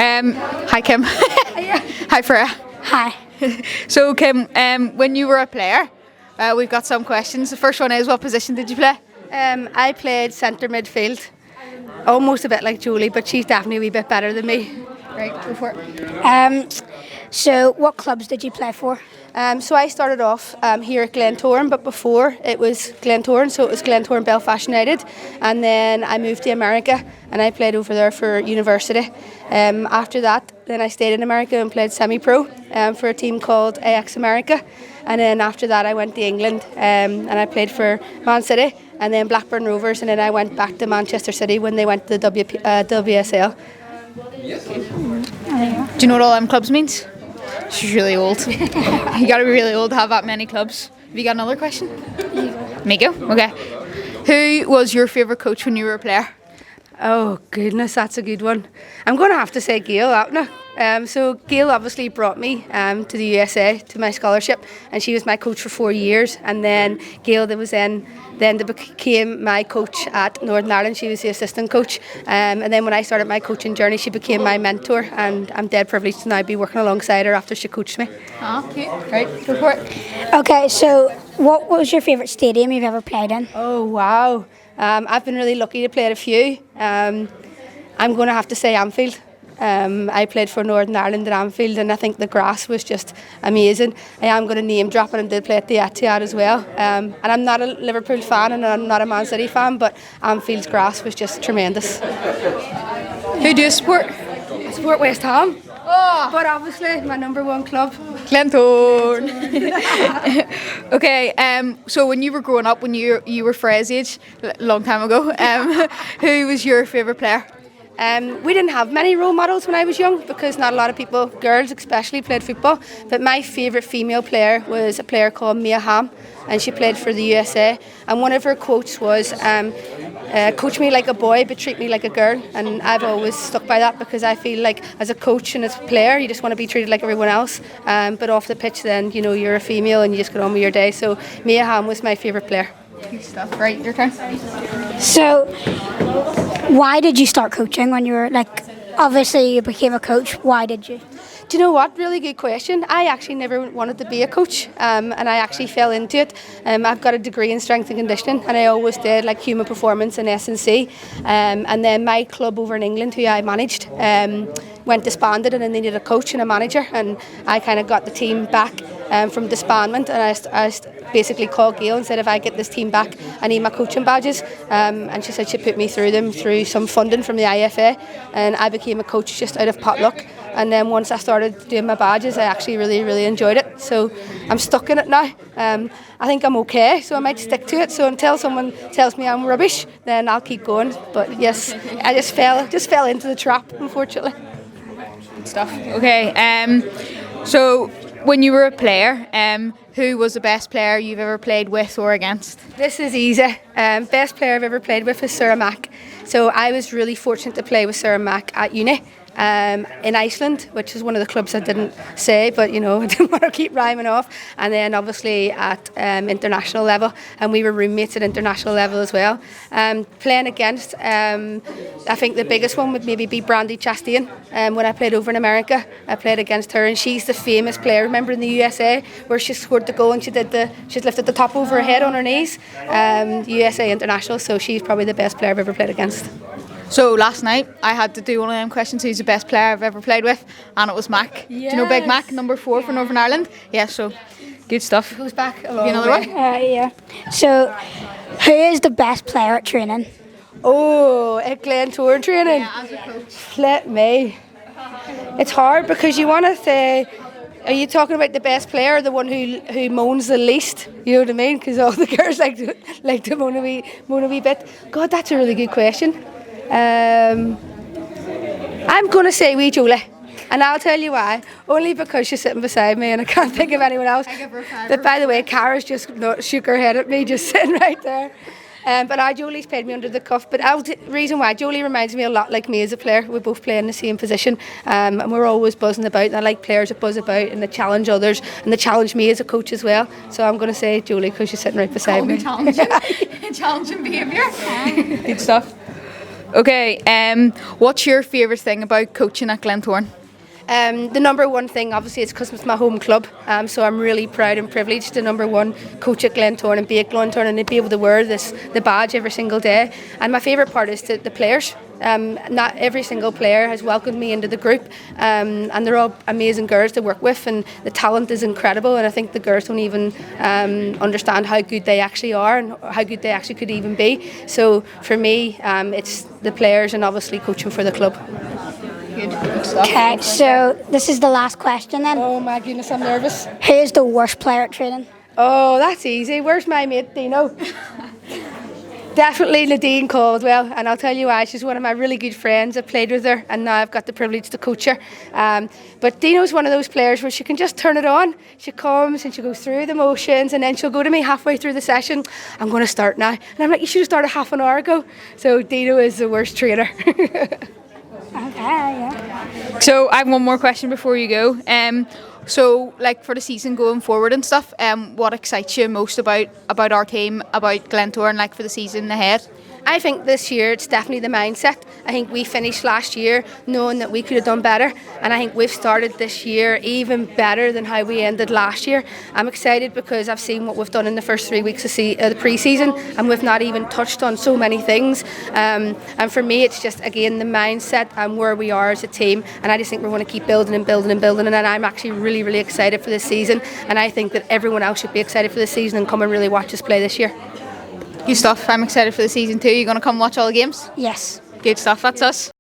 Hi Kim. Hi Freya. Hi. So Kim, when you were a player, we've got some questions. The first one is, what position did you play? I played centre midfield, almost a bit like Julie, but she's definitely a wee bit better than me. Right, go for it. So what clubs did you play for? So I started off here at Glentoran, but before it was Glentoran, so it was Glentoran Belfast United, and then I moved to America and I played over there for university. After that, then I stayed in America and played semi-pro for a team called AX America, and then after that I went to England and I played for Man City and then Blackburn Rovers, and then I went back to Manchester City when they went to the WSL. Do you know what all them clubs means? She's really old. You gotta be really old to have that many clubs. Have you got another question? Me go? Okay. Who was your favourite coach when you were a player? Oh goodness, that's a good one. I'm going to have to say Gail, haven't I? So Gail obviously brought me to the USA to my scholarship, and she was my coach for 4 years. And then Gail that was then became my coach at Northern Ireland. She was the assistant coach, and then when I started my coaching journey, she became my mentor, and I'm dead privileged to now be working alongside her after she coached me. Oh, cute. Right, go for it. Okay, so what was your favourite stadium you've ever played in? Oh wow. I've been really lucky to play at a few. I'm going to have to say Anfield. I played for Northern Ireland at Anfield, and I think the grass was just amazing. I am going to name drop it, and did play at the Etihad as well. And I'm not a Liverpool fan and I'm not a Man City fan, but Anfield's grass was just tremendous. Who do you support? I support West Ham. Oh, But obviously my number one club. Glentoran. Okay, so when you were growing up, when you were Freya's age, a long time ago, who was your favourite player? We didn't have many role models when I was young because not a lot of people, girls especially, played football. But my favourite female player was a player called Mia Hamm, and she played for the USA. And one of her quotes was, coach me like a boy but treat me like a girl. And I've always stuck by that because I feel like as a coach and as a player you just want to be treated like everyone else, but off the pitch then you're a female and you just get on with your day. So Mia Hamm was my favourite player. Good stuff. Right, your turn. So why did you start coaching when you were, obviously you became a coach, why did you? Do you know what? Really good question. I actually never wanted to be a coach, and I actually fell into it. I've got a degree in strength and conditioning, and I always did human performance and S&C. And then my club over in England, who I managed, went disbanded, and then they needed a coach and a manager, and I kind of got the team back from disbandment, and I basically called Gail and said, if I get this team back, I need my coaching badges, and she said she'd put me through them through some funding from the IFA, and I became a coach just out of potluck. And then once I started doing my badges, I actually really, really enjoyed it. So I'm stuck in it now. I think I'm okay, so I might stick to it. So until someone tells me I'm rubbish, then I'll keep going. But yes, I just fell into the trap, unfortunately. Good stuff. Okay, so when you were a player, who was the best player you've ever played with or against? This is easy. Best player I've ever played with is Sarah Mack. So I was really fortunate to play with Sarah Mack at uni. In Iceland, which is one of the clubs I didn't say, but I didn't want to keep rhyming off. And then obviously at international level, and we were roommates at international level as well. Playing against, I think the biggest one would maybe be Brandy Chastain. When I played over in America, I played against her, and she's the famous player. Remember in the USA where she scored the goal and she lifted the top over her head on her knees. USA international, so she's probably the best player I've ever played against. So last night I had to do one of them questions, who's the best player I've ever played with, and it was Mac. Yes. Do you know Big Mac, number 4 for Northern Ireland? Yeah, so good stuff. Goes back a Have long you another way. one? Yeah. So who is the best player at training? Oh, at Glentoran training. Yeah, as a coach. Let me. It's hard because you want to say, are you talking about the best player or the one who moans the least? You know what I mean? Because all the girls like to moan a wee bit. God, that's a really good question. I'm going to say wee Julie, and I'll tell you why. Only because she's sitting beside me and I can't think of anyone else. But by the way, Cara's just shook her head at me just sitting right there. But Jolie's paid me under the cuff. But the reason why, Jolie reminds me a lot like me as a player. We both play in the same position, and we're always buzzing about. And I like players that buzz about and that challenge others and that challenge me as a coach as well. So I'm going to say Jolie because she's sitting right beside me. Challenging behaviour. Good stuff. Okay, what's your favourite thing about coaching at Glentoran? The number one thing, obviously, is because it's my home club. So I'm really proud and privileged to number one coach at Glentoran and be at Glentoran and to be able to wear the badge every single day. And my favourite part is the players. Not every single player has welcomed me into the group, and they're all amazing girls to work with, and the talent is incredible. And I think the girls don't even understand how good they actually are and how good they actually could even be. So for me, it's the players and obviously coaching for the club. Good stuff. Okay, so this is the last question then. Oh my goodness, I'm nervous. Who is the worst player at training? Oh, that's easy. Where's my mate Dino? Definitely Nadine Caldwell, and I'll tell you why. She's one of my really good friends. I played with her, and now I've got the privilege to coach her. But Dino's one of those players where she can just turn it on. She comes and she goes through the motions, and then she'll go to me halfway through the session. I'm going to start now, and I'm like, you should have started half an hour ago. So Dino is the worst trainer. Okay, yeah. So I have one more question before you go. So like for the season going forward and stuff, what excites you most about our team, about Glentoran, like for the season ahead? I think this year it's definitely the mindset. I think we finished last year knowing that we could have done better, and I think we've started this year even better than how we ended last year. I'm excited because I've seen what we've done in the first 3 weeks of the pre-season, and we've not even touched on so many things. And for me, it's just again the mindset and where we are as a team, and I just think we're going to keep building and building and building. And I'm actually really, really excited for this season, and I think that everyone else should be excited for this season and come and really watch us play this year. Good stuff. I'm excited for the season too. You going to come watch all the games? Yes. Good stuff. That's us.